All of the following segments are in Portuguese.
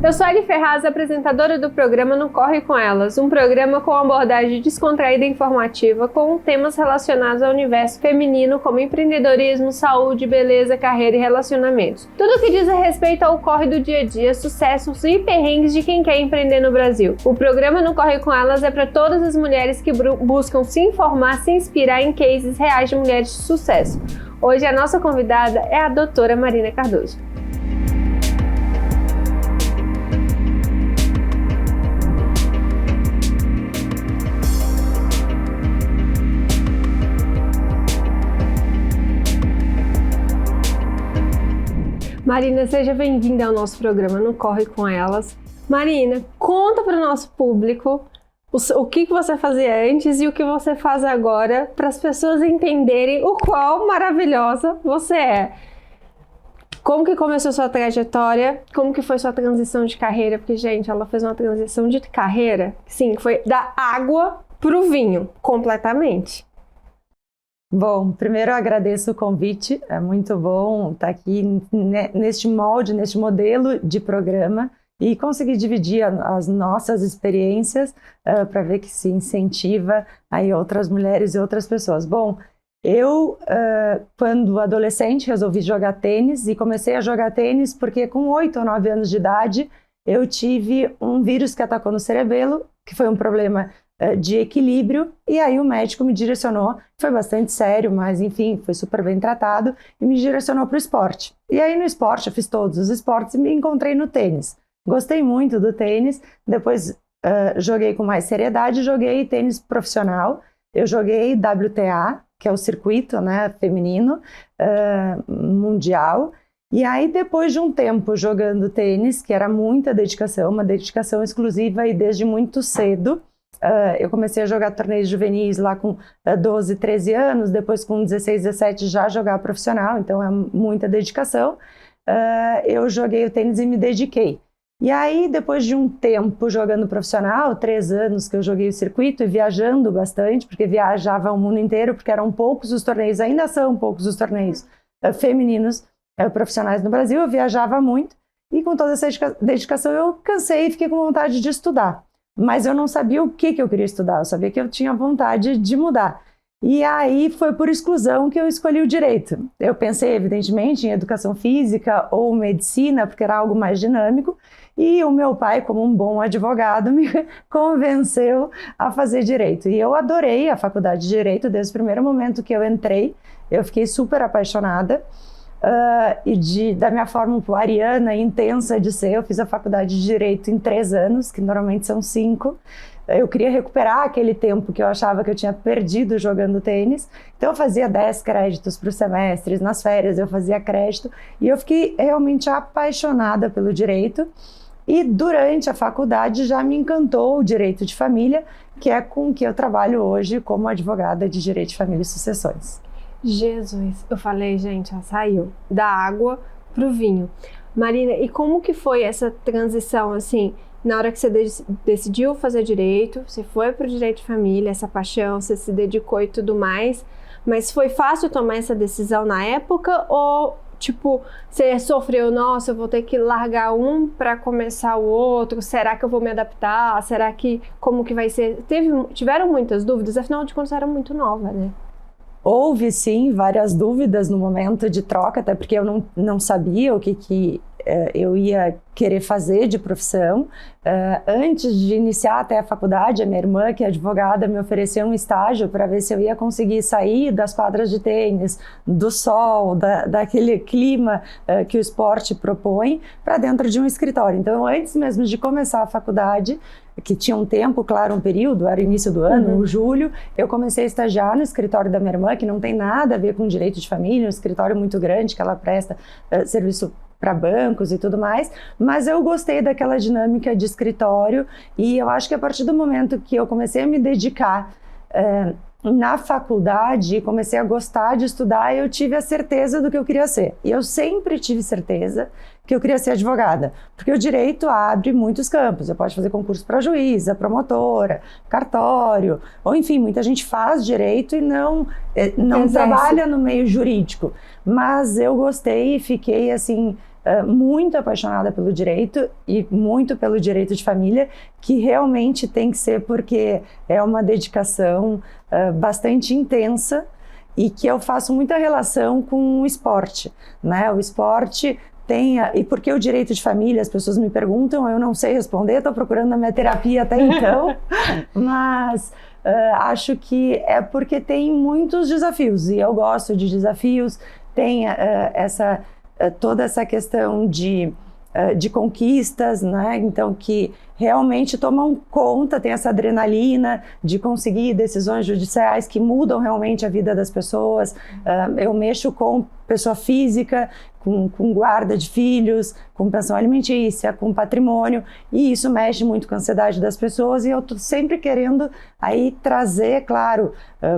Eu sou a Ali Ferraz, apresentadora do programa No Corre Com Elas, um programa com abordagem descontraída e informativa com temas relacionados ao universo feminino como empreendedorismo, saúde, beleza, carreira e relacionamentos. Tudo que diz a respeito ao corre do dia a dia, sucessos e perrengues de quem quer empreender no Brasil. O programa No Corre Com Elas é para todas as mulheres que buscam se informar, se inspirar em cases reais de mulheres de sucesso. Hoje a nossa convidada é a doutora Marina Cardoso. Marina, seja bem-vinda ao nosso programa No Corre Com Elas. Marina, conta para o nosso público o que você fazia antes e o que você faz agora para as pessoas entenderem o quão maravilhosa você é. Como que começou sua trajetória? Como que foi sua transição de carreira? Porque, gente, ela fez uma transição de carreira, sim, foi da água para o vinho, completamente. Bom, primeiro eu agradeço o convite, é muito bom estar aqui neste molde, neste modelo de programa e conseguir dividir as nossas experiências para ver que se incentiva aí outras mulheres e outras pessoas. Bom, eu, quando adolescente, resolvi jogar tênis e comecei a jogar tênis porque com 8 ou 9 anos de idade eu tive um vírus que atacou no cerebelo, que foi um problema de equilíbrio, e aí o médico me direcionou, foi bastante sério, mas enfim, foi super bem tratado, e me direcionou para o esporte. E aí no esporte, eu fiz todos os esportes e me encontrei no tênis. Gostei muito do tênis, depois joguei com mais seriedade, joguei tênis profissional, eu joguei WTA, que é o circuito, né, feminino, mundial, e aí depois de um tempo jogando tênis, que era muita dedicação, uma dedicação exclusiva e desde muito cedo, eu comecei a jogar torneios juvenis lá com 12, 13 anos, depois com 16, 17 já jogar profissional, então é muita dedicação. Eu joguei o tênis e me dediquei. E aí, depois de um tempo jogando profissional, 3 anos que eu joguei o circuito e viajando bastante, porque viajava o mundo inteiro, porque eram poucos os torneios, ainda são poucos os torneios femininos profissionais no Brasil, eu viajava muito, e com toda essa dedicação eu cansei e fiquei com vontade de estudar. Mas eu não sabia o que eu queria estudar, eu sabia que eu tinha vontade de mudar. E aí foi por exclusão que eu escolhi o direito. Eu pensei, evidentemente, em educação física ou medicina, porque era algo mais dinâmico, e o meu pai, como um bom advogado, me convenceu a fazer direito. E eu adorei a faculdade de direito desde o primeiro momento que eu entrei, eu fiquei super apaixonada. Da minha forma ariana e intensa de ser, eu fiz a faculdade de Direito em 3 anos, que normalmente são 5. Eu queria recuperar aquele tempo que eu achava que eu tinha perdido jogando tênis, então eu fazia 10 créditos para os semestres, nas férias eu fazia crédito, e eu fiquei realmente apaixonada pelo direito, e durante a faculdade já me encantou o direito de família, que é com que eu trabalho hoje como advogada de direito de família e sucessões. Jesus, eu falei, gente, ela saiu da água pro vinho. Marina, e como que foi essa transição, assim, na hora que você decidiu fazer direito, você foi pro direito de família, essa paixão, você se dedicou e tudo mais, mas foi fácil tomar essa decisão na época ou, tipo, você sofreu, nossa, eu vou ter que largar um para começar o outro, será que eu vou me adaptar, será que, como que vai ser? Tiveram muitas dúvidas, afinal de contas, era muito nova, né? Houve, sim, várias dúvidas no momento de troca, até porque eu não sabia o que eu ia querer fazer de profissão. Antes de iniciar até a faculdade, a minha irmã, que é advogada, me ofereceu um estágio para ver se eu ia conseguir sair das quadras de tênis, do sol, daquele clima que o esporte propõe, para dentro de um escritório. Então, antes mesmo de começar a faculdade, que tinha um tempo, claro, um período, era início do ano, julho, eu comecei a estagiar no escritório da minha irmã, que não tem nada a ver com direito de família, um escritório muito grande, que ela presta serviço para bancos e tudo mais, mas eu gostei daquela dinâmica de escritório, e eu acho que a partir do momento que eu comecei a me dedicar na faculdade, comecei a gostar de estudar, eu tive a certeza do que eu queria ser. E eu sempre tive certeza que eu queria ser advogada, porque o direito abre muitos campos. Você pode fazer concurso para juíza, promotora, cartório, ou enfim, muita gente faz direito e não trabalha no meio jurídico. Mas eu gostei e fiquei assim muito apaixonada pelo direito e muito pelo direito de família, que realmente tem que ser porque é uma dedicação bastante intensa e que eu faço muita relação com o esporte, né? O esporte e porque o direito de família, as pessoas me perguntam, eu não sei responder, estou procurando na minha terapia até então, mas acho que é porque tem muitos desafios e eu gosto de desafios, tem toda essa questão de conquistas, né? Então que realmente tomam conta, tem essa adrenalina de conseguir decisões judiciais que mudam realmente a vida das pessoas. Eu mexo com pessoa física, com guarda de filhos, com pensão alimentícia, com patrimônio, e isso mexe muito com a ansiedade das pessoas, e eu estou sempre querendo aí trazer, claro,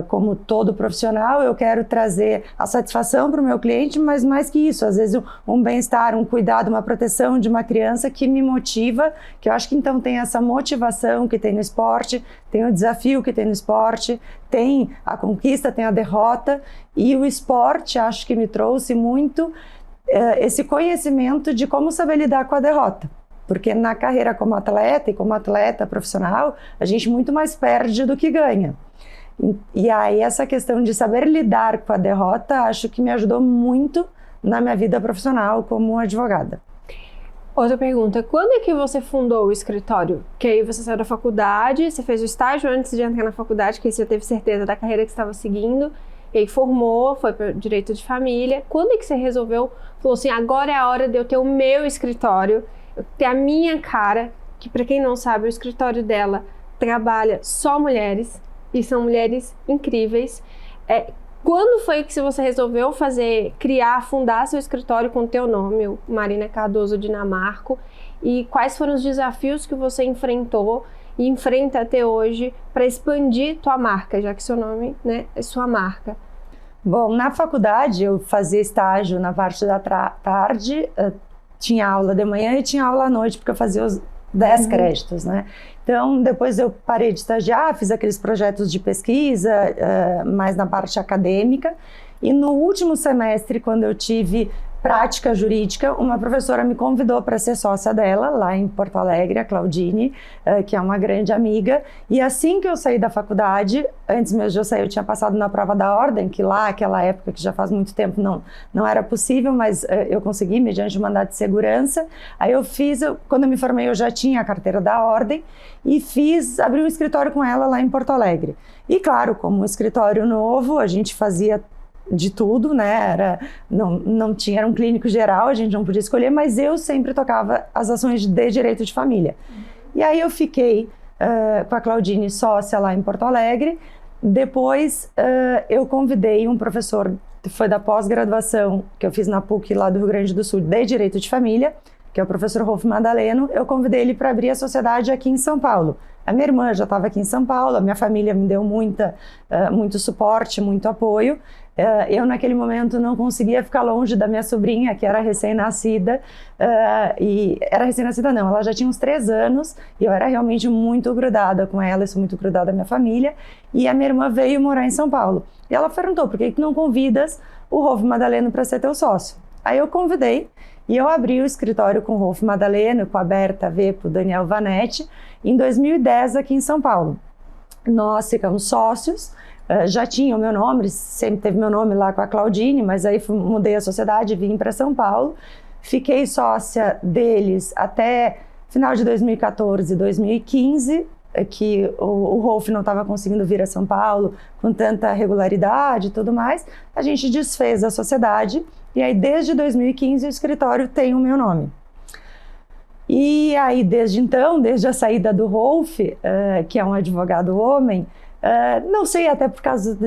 como todo profissional, eu quero trazer a satisfação para o meu cliente, mas mais que isso, às vezes um bem-estar, um cuidado, uma proteção de uma criança que me motiva, que eu acho que então tem essa motivação que tem no esporte, tem o desafio que tem no esporte, tem a conquista, tem a derrota, e o esporte acho que me trouxe muito esse conhecimento de como saber lidar com a derrota. Porque na carreira como atleta e como atleta profissional, a gente muito mais perde do que ganha. E aí essa questão de saber lidar com a derrota, acho que me ajudou muito na minha vida profissional como advogada. Outra pergunta, quando é que você fundou o escritório? Que aí você saiu da faculdade, você fez o estágio antes de entrar na faculdade, que aí você já teve certeza da carreira que você estava seguindo, e aí formou, foi para direito de família. Quando é que você resolveu, falou assim, agora é a hora de eu ter o meu escritório, eu ter a minha cara, que para quem não sabe, o escritório dela trabalha só mulheres, e são mulheres incríveis. Quando foi que você resolveu fundar seu escritório com o teu nome, o Marina Cardoso Dinamarco, e quais foram os desafios que você enfrentou e enfrenta até hoje para expandir tua marca, já que seu nome, né, é sua marca? Bom, na faculdade eu fazia estágio na parte da tarde, tinha aula de manhã e tinha aula à noite, porque eu fazia os 10 créditos, né? Então, depois eu parei de estagiar, fiz aqueles projetos de pesquisa, mais na parte acadêmica, e no último semestre, quando eu tive prática jurídica, uma professora me convidou para ser sócia dela, lá em Porto Alegre, a Claudine, que é uma grande amiga, e assim que eu saí da faculdade, antes mesmo de eu sair, eu tinha passado na prova da ordem, que lá, aquela época, que já faz muito tempo, não era possível, mas eu consegui, mediante o mandato de segurança. Aí quando eu me formei, eu já tinha a carteira da ordem, e abri um escritório com ela lá em Porto Alegre. E claro, como um escritório novo, a gente fazia de tudo, né? Não tinha, era um clínico geral, a gente não podia escolher, mas eu sempre tocava as ações de direito de família. E aí eu fiquei com a Claudine sócia lá em Porto Alegre. Depois eu convidei um professor, foi da pós-graduação que eu fiz na PUC lá do Rio Grande do Sul, de direito de família, que é o professor Rolf Madaleno. Eu convidei ele para abrir a sociedade aqui em São Paulo. A minha irmã já estava aqui em São Paulo, a minha família me deu muito suporte, muito apoio. Eu, naquele momento, não conseguia ficar longe da minha sobrinha, que era recém-nascida. E era recém-nascida não, ela já tinha uns 3 anos, e eu era realmente muito grudada com ela, eu sou muito grudada à minha família. E a minha irmã veio morar em São Paulo. E ela perguntou, por que não convidas o Rolf Madaleno para ser teu sócio? Aí eu convidei, e eu abri o escritório com o Rolf Madaleno, com a Berta Vepo, o Daniel Vanetti, em 2010 aqui em São Paulo. Nós ficamos sócios, já tinha o meu nome, sempre teve meu nome lá com a Claudine, mas aí mudei a sociedade, vim para São Paulo, fiquei sócia deles até final de 2014, 2015, que o Rolf não estava conseguindo vir a São Paulo com tanta regularidade e tudo mais, a gente desfez a sociedade, e aí desde 2015 o escritório tem o meu nome. E aí desde então, desde a saída do Rolf, que é um advogado homem, não sei, até por causa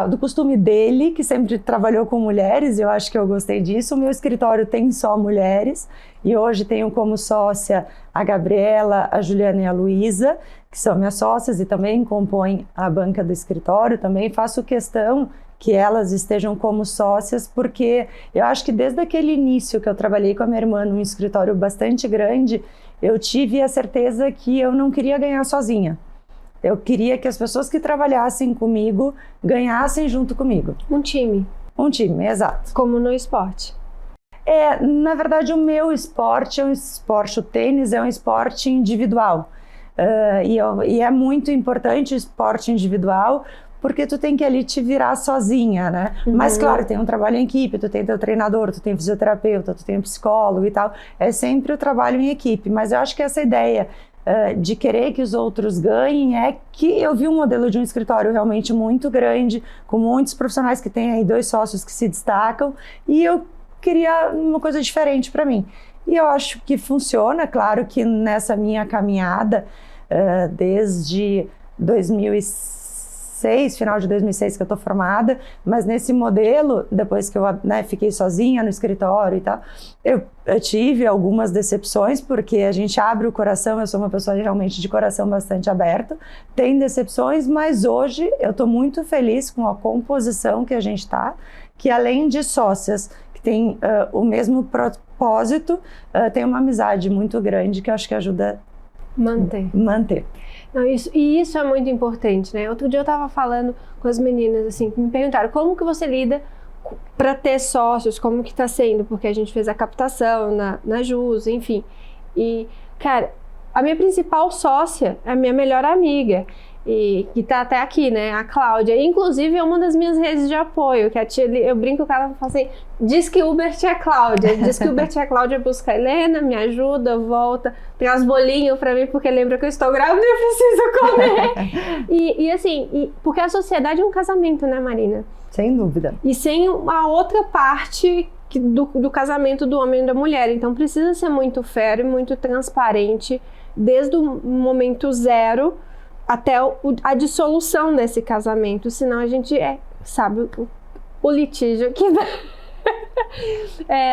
do costume dele, que sempre trabalhou com mulheres, eu acho que eu gostei disso. O meu escritório tem só mulheres, e hoje tenho como sócia a Gabriela, a Juliana e a Luísa, que são minhas sócias e também compõem a banca do escritório. Também faço questão que elas estejam como sócias, porque eu acho que desde aquele início que eu trabalhei com a minha irmã num escritório bastante grande, eu tive a certeza que eu não queria ganhar sozinha. Eu queria que as pessoas que trabalhassem comigo ganhassem junto comigo. Um time. Um time, exato. Como no esporte. Na verdade, o meu esporte é um esporte, o tênis é um esporte individual. E é muito importante o esporte individual, porque tu tem que ali te virar sozinha, né? Mas claro, tem um trabalho em equipe, tu tem teu treinador, tu tem fisioterapeuta, tu tem psicólogo e tal. É sempre o trabalho em equipe, mas eu acho que essa ideia de querer que os outros ganhem é que eu vi um modelo de um escritório realmente muito grande, com muitos profissionais que têm aí 2 sócios que se destacam, e eu queria uma coisa diferente para mim. E eu acho que funciona. Claro que nessa minha caminhada, desde 2006, final de 2006 que eu estou formada, mas nesse modelo, depois que eu fiquei sozinha no escritório e tal, eu tive algumas decepções, porque a gente abre o coração, eu sou uma pessoa realmente de coração bastante aberto, tem decepções, mas hoje eu estou muito feliz com a composição que a gente está, que além de sócias que têm o mesmo propósito, tem uma amizade muito grande que eu acho que ajuda manter. Não, isso é muito importante, né? Outro dia eu tava falando com as meninas, assim, que me perguntaram como que você lida para ter sócios, como que tá sendo, porque a gente fez a captação na JUS, enfim. E, cara, a minha principal sócia é a minha melhor amiga, e que tá até aqui, né? A Cláudia. Inclusive, é uma das minhas redes de apoio, que a tia, eu brinco com ela e falo assim, diz que Uber tia Cláudia. Diz que Uber tia Cláudia busca a Helena, me ajuda, volta, traz bolinho pra mim, porque lembra que eu estou grávida e eu preciso comer. e assim, porque a sociedade é um casamento, né, Marina? Sem dúvida. E sem a outra parte do casamento do homem e da mulher. Então, precisa ser muito fair e muito transparente, desde o momento zero até a dissolução desse casamento, senão a gente sabe o litígio que vai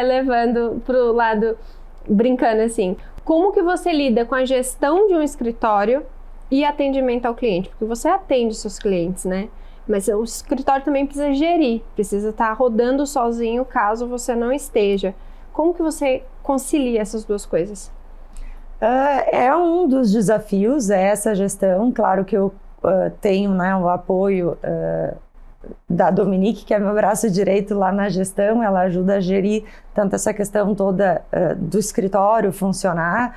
levando pro lado, brincando assim. Como que você lida com a gestão de um escritório e atendimento ao cliente? Porque você atende seus clientes, né? Mas o escritório também precisa gerir, precisa estar rodando sozinho caso você não esteja. Como que você concilia essas duas coisas? É um dos desafios, essa gestão. Claro que eu tenho, né, o apoio da Dominique, que é meu braço direito lá na gestão. Ela ajuda a gerir tanto essa questão toda do escritório funcionar,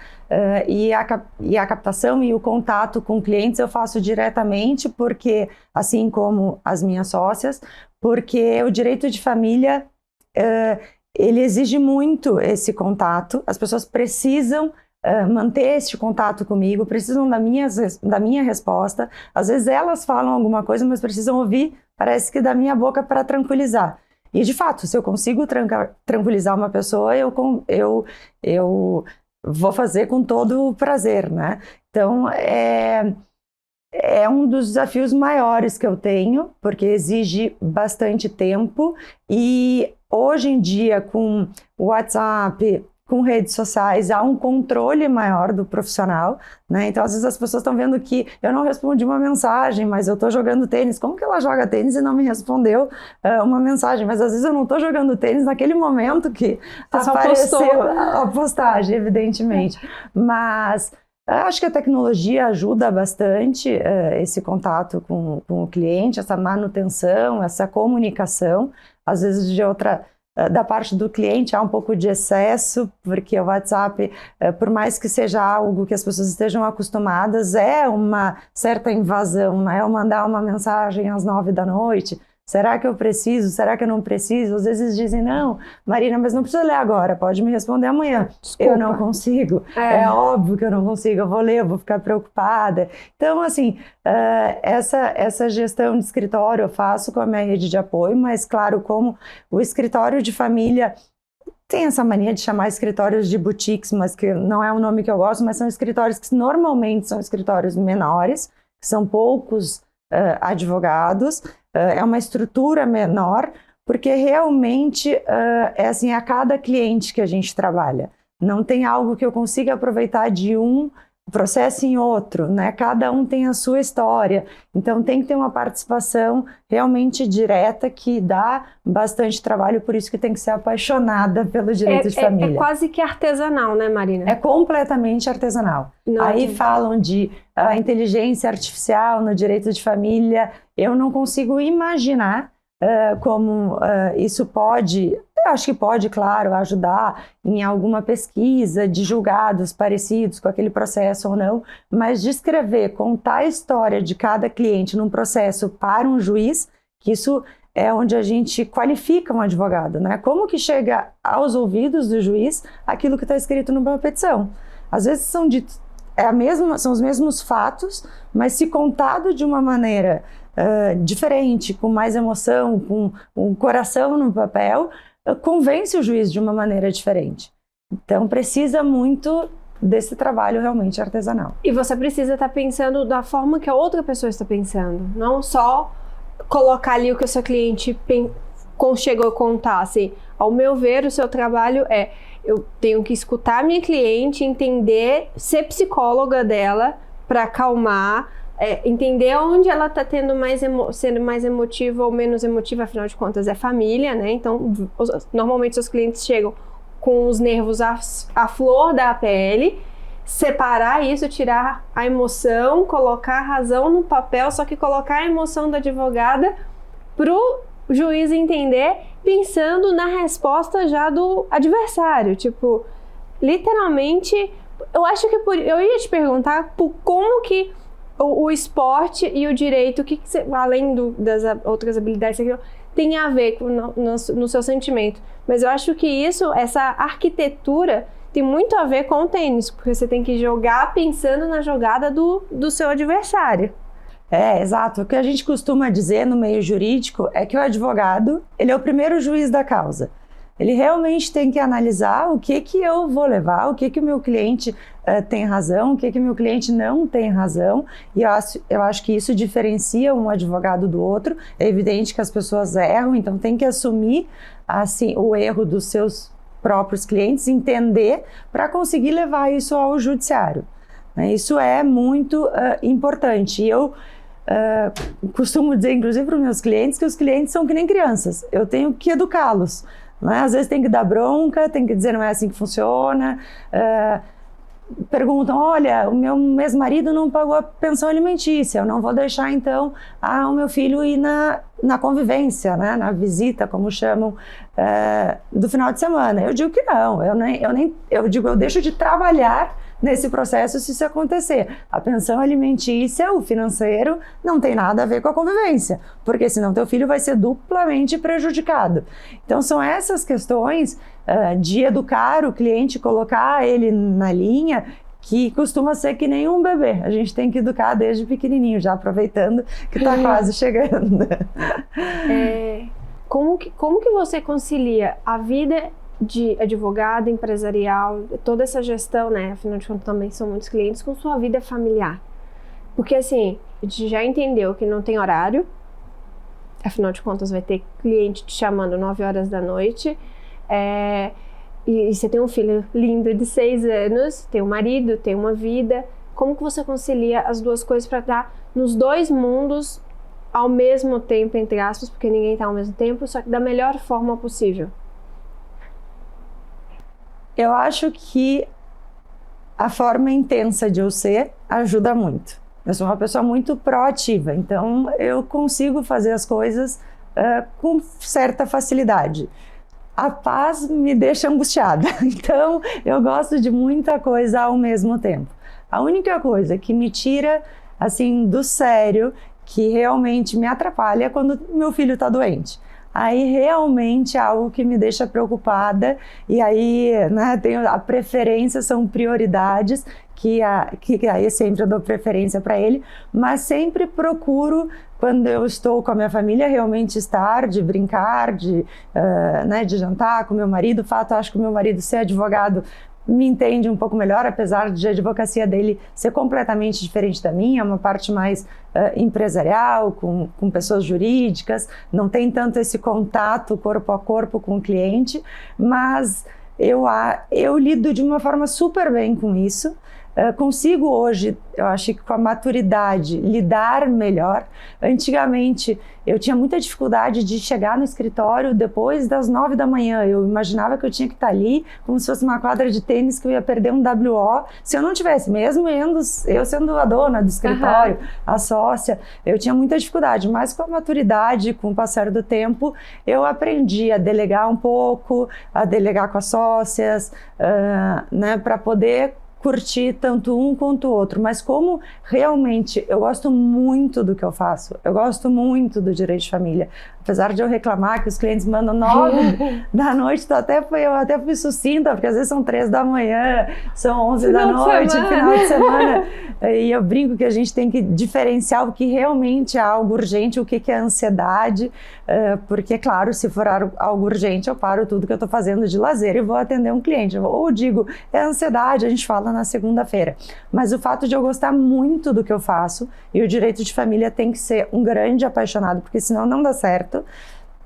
e a captação e o contato com clientes eu faço diretamente, porque, assim como as minhas sócias, porque o direito de família, ele exige muito esse contato. As pessoas precisam manter esse contato comigo, precisam da minha resposta. Às vezes elas falam alguma coisa, mas precisam ouvir, parece que da minha boca, para tranquilizar. E de fato, se eu consigo tranquilizar uma pessoa, eu vou fazer com todo o prazer, né? Então, é um dos desafios maiores que eu tenho, porque exige bastante tempo, e hoje em dia, com o WhatsApp, com redes sociais, há um controle maior do profissional, né? Então, às vezes as pessoas estão vendo que eu não respondi uma mensagem, mas eu estou jogando tênis. Como que ela joga tênis e não me respondeu uma mensagem? Mas às vezes eu não estou jogando tênis naquele momento que apareceu a postagem, evidentemente. Mas acho que a tecnologia ajuda bastante esse contato com o cliente, essa manutenção, essa comunicação. Às vezes da parte do cliente há um pouco de excesso, porque o WhatsApp, por mais que seja algo que as pessoas estejam acostumadas, é uma certa invasão, né? Eu mandar uma mensagem às 9 da noite, será que eu preciso? Será que eu não preciso? Às vezes dizem, não, Marina, mas não precisa ler agora, pode me responder amanhã. Desculpa. Eu não consigo, é óbvio que eu não consigo, eu vou ler, eu vou ficar preocupada. Então, assim, essa gestão de escritório eu faço com a minha rede de apoio, mas claro, como o escritório de família tem essa mania de chamar escritórios de boutiques, mas que não é um nome que eu gosto, mas são escritórios que normalmente são escritórios menores, que são poucos advogados, é uma estrutura menor, porque realmente é assim, a cada cliente que a gente trabalha. Não tem algo que eu consiga aproveitar de um processo em outro, né? Cada um tem a sua história, então tem que ter uma participação realmente direta que dá bastante trabalho, por isso que tem que ser apaixonada pelo direito de família. É quase que artesanal, né, Marina? É completamente artesanal. Aí falam de inteligência artificial no direito de família, eu não consigo imaginar como isso pode Eu acho que pode, claro, ajudar em alguma pesquisa de julgados parecidos com aquele processo ou não, mas descrever, contar a história de cada cliente num processo para um juiz, que isso é onde a gente qualifica um advogado, né? Como que chega aos ouvidos do juiz aquilo que está escrito numa petição? Às vezes são ditos, são os mesmos fatos, mas se contado de uma maneira diferente, com mais emoção, com um coração no papel, convence o juiz de uma maneira diferente. Então precisa muito desse trabalho realmente artesanal. E você precisa estar pensando da forma que a outra pessoa está pensando, não só colocar ali o que o seu cliente chegou a contar. Assim, ao meu ver, o seu trabalho eu tenho que escutar a minha cliente, entender, ser psicóloga dela para acalmar, entender onde ela está sendo mais emotiva ou menos emotiva, afinal de contas é família, né? Então, normalmente seus clientes chegam com os nervos à flor da pele, separar isso, tirar a emoção, colocar a razão no papel, só que colocar a emoção da advogada pro juiz entender, pensando na resposta já do adversário. Tipo, literalmente, eu acho que eu ia te perguntar como que o esporte e o direito, além das outras habilidades que tem a ver no seu sentimento. Mas eu acho que essa arquitetura tem muito a ver com o tênis, porque você tem que jogar pensando na jogada do seu adversário. Exato. O que a gente costuma dizer no meio jurídico é que o advogado, ele é o primeiro juiz da causa. Ele realmente tem que analisar o que eu vou levar, o que o meu cliente tem razão, o que o meu cliente não tem razão. E eu acho que isso diferencia um advogado do outro. É evidente que as pessoas erram, então tem que assumir assim, o erro dos seus próprios clientes, entender para conseguir levar isso ao judiciário. Isso é muito importante. E eu costumo dizer, inclusive para os meus clientes, que os clientes são que nem crianças. Eu tenho que educá-los. Às vezes tem que dar bronca, tem que dizer não é assim que funciona. Perguntam, olha, o meu ex-marido não pagou a pensão alimentícia, eu não vou deixar então o meu filho ir na convivência, né, na visita, como chamam, do final de semana. Eu digo que não, eu deixo de trabalhar nesse processo se isso acontecer. A pensão alimentícia, o financeiro, não tem nada a ver com a convivência, porque senão teu filho vai ser duplamente prejudicado. Então são essas questões de educar o cliente, colocar ele na linha, que costuma ser que nem um bebê. A gente tem que educar desde pequenininho, já aproveitando que está quase chegando. Como que você concilia a vida de advogado, empresarial, toda essa gestão, né? Afinal de contas também são muitos clientes, com sua vida familiar? Porque assim, a gente já entendeu que não tem horário, afinal de contas vai ter cliente te chamando 9 horas da noite, e você tem um filho lindo de 6 anos, tem um marido, tem uma vida. Como que você concilia as duas coisas para estar nos dois mundos ao mesmo tempo, entre aspas, porque ninguém está ao mesmo tempo, só que da melhor forma possível? Eu acho que a forma intensa de eu ser ajuda muito. Eu sou uma pessoa muito proativa, então eu consigo fazer as coisas com certa facilidade. A paz me deixa angustiada, então eu gosto de muita coisa ao mesmo tempo. A única coisa que me tira assim do sério, que realmente me atrapalha, é quando meu filho está doente. Aí realmente é algo que me deixa preocupada, e aí, né, a preferência, são prioridades, que aí sempre eu dou preferência para ele, mas sempre procuro, quando eu estou com a minha família, realmente estar, de brincar, de jantar com meu marido. O fato, acho que o meu marido ser advogado me entende um pouco melhor, apesar de a advocacia dele ser completamente diferente da minha, é uma parte mais empresarial, com pessoas jurídicas, não tem tanto esse contato corpo a corpo com o cliente, mas eu lido de uma forma super bem com isso. consigo hoje, eu acho que com a maturidade, lidar melhor. Antigamente, eu tinha muita dificuldade de chegar no escritório depois das 9 da manhã. Eu imaginava que eu tinha que estar ali como se fosse uma quadra de tênis, que eu ia perder um WO. Se eu não tivesse, mesmo eu sendo a dona do escritório, a sócia, eu tinha muita dificuldade. Mas com a maturidade, com o passar do tempo, eu aprendi a delegar um pouco, a delegar com as sócias, né, para poder curtir tanto um quanto o outro, mas como realmente eu gosto muito do que eu faço, eu gosto muito do direito de família, apesar de eu reclamar que os clientes mandam 9 da noite, eu até fui sucinta, porque às vezes são 3 da manhã, são 11 da noite, final de semana, e eu brinco que a gente tem que diferenciar o que realmente é algo urgente, o que é ansiedade, porque claro, se for algo urgente, eu paro tudo que eu estou fazendo de lazer e vou atender um cliente, ou digo, é ansiedade, a gente fala na segunda-feira, mas o fato de eu gostar muito do que eu faço, e o direito de família tem que ser um grande apaixonado, porque senão não dá certo,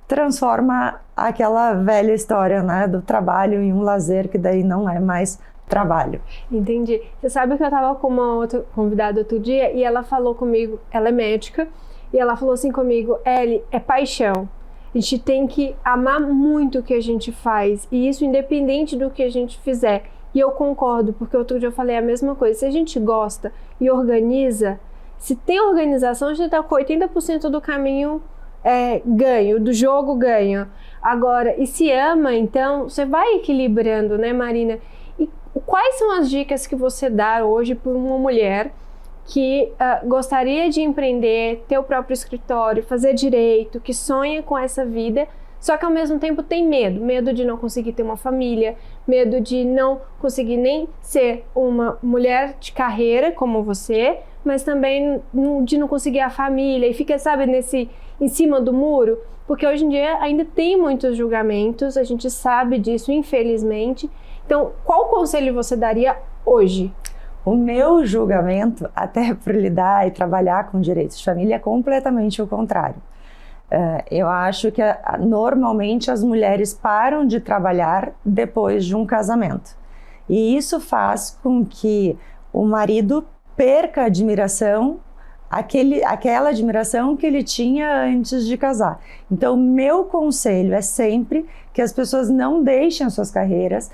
transforma aquela velha história, né, do trabalho em um lazer, que daí não é mais trabalho. Entendi. Você sabe que eu estava com uma outra convidada outro dia, e ela falou comigo, ela é médica, e ela falou assim comigo, Ellie, é paixão. A gente tem que amar muito o que a gente faz, e isso independente do que a gente fizer. E eu concordo, porque outro dia eu falei a mesma coisa. Se a gente gosta e organiza, se tem organização, a gente está com 80% do caminho ganho, do jogo ganho. Agora, e se ama, então, você vai equilibrando, né, Marina? E quais são as dicas que você dá hoje para uma mulher que gostaria de empreender, ter o próprio escritório, fazer direito, que sonha com essa vida, só que ao mesmo tempo tem medo de não conseguir ter uma família, medo de não conseguir nem ser uma mulher de carreira como você, mas também de não conseguir a família e fica, sabe, em cima do muro, porque hoje em dia ainda tem muitos julgamentos, a gente sabe disso, infelizmente. Então, qual conselho você daria hoje? O meu julgamento, até por lidar e trabalhar com direitos de família, é completamente o contrário. Eu acho que normalmente as mulheres param de trabalhar depois de um casamento. E isso faz com que o marido perca a admiração, aquela admiração que ele tinha antes de casar. Então, meu conselho é sempre que as pessoas não deixem as suas carreiras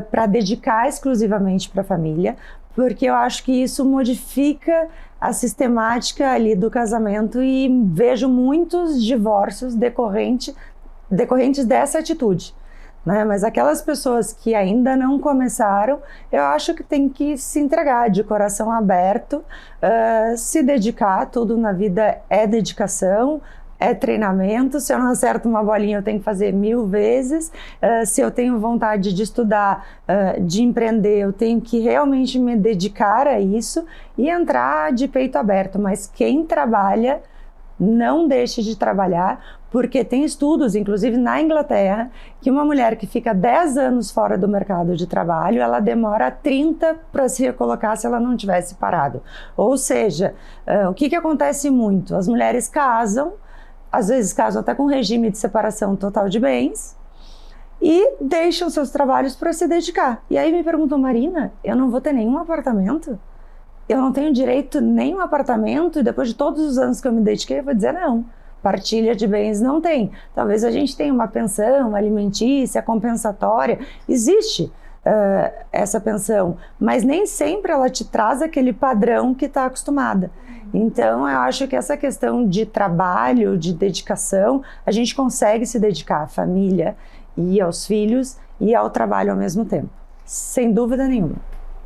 para dedicar exclusivamente para a família, porque eu acho que isso modifica a sistemática ali do casamento e vejo muitos divórcios decorrentes dessa atitude, né? Mas aquelas pessoas que ainda não começaram, eu acho que tem que se entregar de coração aberto, se dedicar. Tudo na vida é dedicação, é treinamento. Se eu não acerto uma bolinha, eu tenho que fazer 1000 vezes. Se eu tenho vontade de estudar, de empreender, eu tenho que realmente me dedicar a isso e entrar de peito aberto. Mas quem trabalha, não deixe de trabalhar, porque tem estudos, inclusive na Inglaterra, que uma mulher que fica 10 anos fora do mercado de trabalho, ela demora 30 para se recolocar se ela não tivesse parado. Ou seja, o que acontece muito? As mulheres casam, às vezes casam até com regime de separação total de bens e deixam seus trabalhos para se dedicar. E aí me perguntam, Marina, eu não vou ter nenhum apartamento? Eu não tenho direito a nenhum apartamento? E depois de todos os anos que eu me dediquei, eu vou dizer não. Partilha de bens não tem. Talvez a gente tenha uma pensão alimentícia, compensatória. Existe essa pensão, mas nem sempre ela te traz aquele padrão que está acostumada. Então, eu acho que essa questão de trabalho, de dedicação, a gente consegue se dedicar à família e aos filhos e ao trabalho ao mesmo tempo, sem dúvida nenhuma.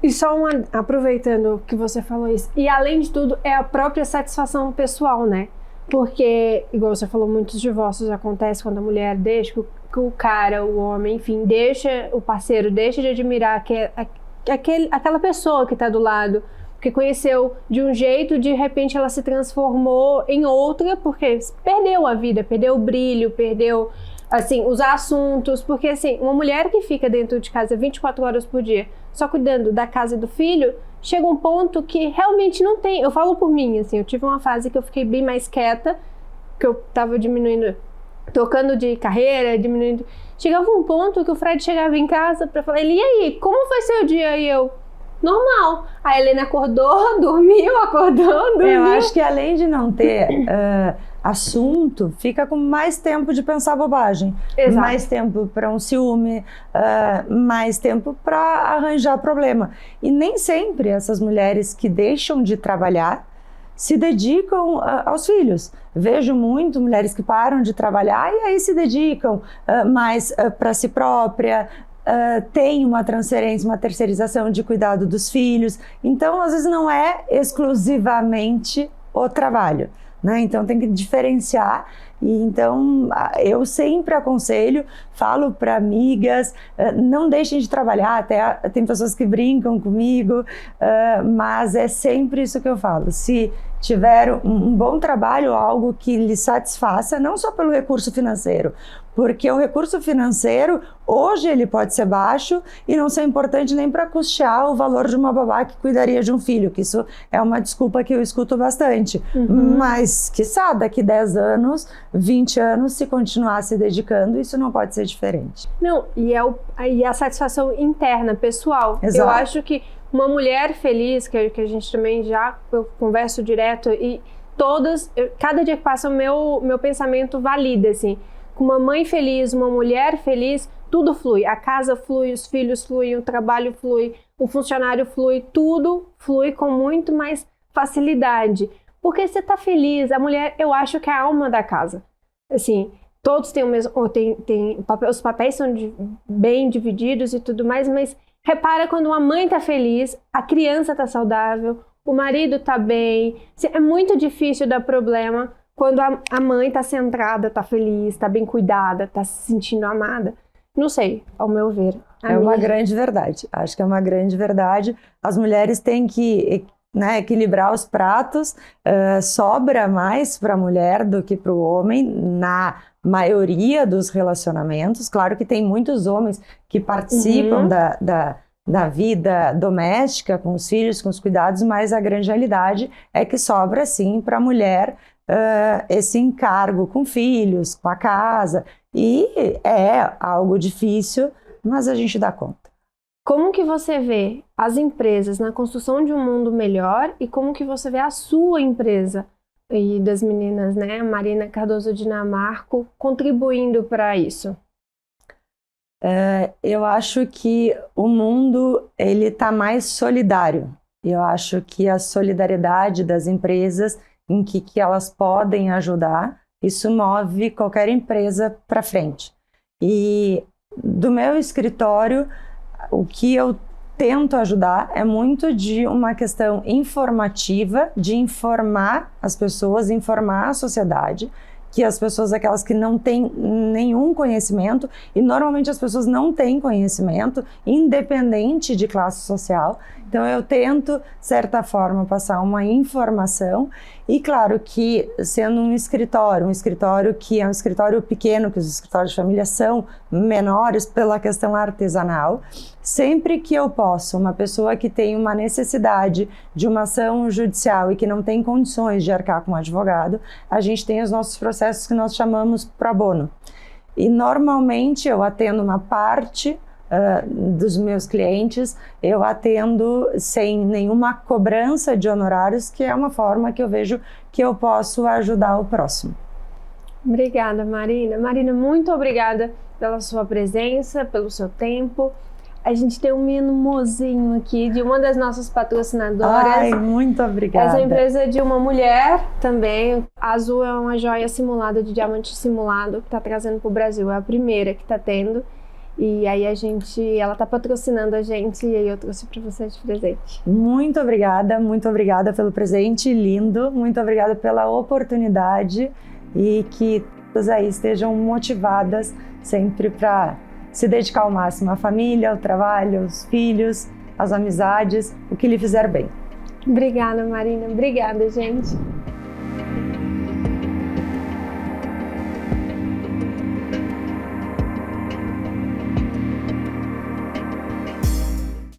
E só aproveitando que você falou isso, e além de tudo, é a própria satisfação pessoal, né? Porque, igual você falou, muitos divórcios acontecem quando a mulher deixa que o cara, o homem, enfim, deixa o parceiro, deixa de admirar aquela pessoa que está do lado, que conheceu de um jeito, de repente ela se transformou em outra, porque perdeu a vida, perdeu o brilho, perdeu, assim, os assuntos, porque, assim, uma mulher que fica dentro de casa 24 horas por dia, só cuidando da casa e do filho, chega um ponto que realmente não tem, eu falo por mim, assim, eu tive uma fase que eu fiquei bem mais quieta, que eu tava diminuindo, trocando de carreira, chegava um ponto que o Fred chegava em casa pra falar, e aí, como foi seu dia? E eu, normal. A Helena acordou, dormiu, acordou, dormiu. Eu acho que além de não ter assunto, fica com mais tempo de pensar bobagem. Exato. Mais tempo para um ciúme, mais tempo para arranjar problema. E nem sempre essas mulheres que deixam de trabalhar se dedicam aos filhos. Vejo muito mulheres que param de trabalhar e aí se dedicam mais para si própria, tem uma transferência, uma terceirização de cuidado dos filhos. Então, às vezes, não é exclusivamente o trabalho, né? Então, tem que diferenciar. E então, eu sempre aconselho, falo para amigas, não deixem de trabalhar, até tem pessoas que brincam comigo, mas é sempre isso que eu falo. Se tiver um bom trabalho, algo que lhe satisfaça, não só pelo recurso financeiro, porque o recurso financeiro, hoje ele pode ser baixo e não ser importante nem para custear o valor de uma babá que cuidaria de um filho, que isso é uma desculpa que eu escuto bastante. Mas, quiçá, daqui 10 anos, 20 anos, se continuar se dedicando, isso não pode ser diferente. Não, e a satisfação interna, pessoal. Exato. Eu acho que uma mulher feliz, que a gente também eu converso direto, e cada dia que passa o meu pensamento valida, assim. Com uma mãe feliz, uma mulher feliz, tudo flui. A casa flui, os filhos fluem, o trabalho flui, o funcionário flui, tudo flui com muito mais facilidade. Porque você tá feliz, a mulher, eu acho que é a alma da casa. Assim, todos têm o mesmo, os papéis são bem divididos e tudo mais, mas repara quando uma mãe tá feliz, a criança tá saudável, o marido tá bem. É muito difícil dar problema quando a mãe tá centrada, tá feliz, tá bem cuidada, tá se sentindo amada. Não sei, ao meu ver. Uma grande verdade. Acho que é uma grande verdade. As mulheres têm que, né, equilibrar os pratos. Sobra mais para a mulher do que para o homem na maioria dos relacionamentos. Claro que tem muitos homens que participam da vida doméstica, com os filhos, com os cuidados, mas a grande realidade é que sobra, sim, para a mulher esse encargo com filhos, com a casa, e é algo difícil, mas a gente dá conta. Como que você vê as empresas na construção de um mundo melhor e como que você vê a sua empresa e das meninas, né, Marina Cardoso Dinamarco, contribuindo para isso? Eu acho que o mundo ele está mais solidário. Eu acho que a solidariedade das empresas em que elas podem ajudar, isso move qualquer empresa para frente. E do meu escritório, o que eu tento ajudar é muito de uma questão informativa, de informar as pessoas, informar a sociedade, que as pessoas, aquelas que não têm nenhum conhecimento, e normalmente as pessoas não têm conhecimento, independente de classe social. Então eu tento, de certa forma, passar uma informação, e claro que sendo um escritório que é um escritório pequeno, que os escritórios de família são menores pela questão artesanal, sempre que eu posso, uma pessoa que tem uma necessidade de uma ação judicial e que não tem condições de arcar com um advogado, a gente tem os nossos processos que nós chamamos pro bono. E normalmente eu atendo uma parte dos meus clientes, eu atendo sem nenhuma cobrança de honorários, que é uma forma que eu vejo que eu posso ajudar o próximo. Obrigada, Marina. Marina, muito obrigada pela sua presença, pelo seu tempo. A gente tem um mimosinho aqui de uma das nossas patrocinadoras. Ai, muito obrigada. Essa empresa é de uma mulher também. A Azul é uma joia simulada, de diamante simulado, que está trazendo para o Brasil. É a primeira que está tendo. E aí ela está patrocinando a gente e aí eu trouxe para você de presente. Muito obrigada pelo presente lindo, muito obrigada pela oportunidade e que todas aí estejam motivadas sempre para se dedicar ao máximo à família, ao trabalho, aos filhos, às amizades, o que lhe fizer bem. Obrigada, Marina. Obrigada, gente.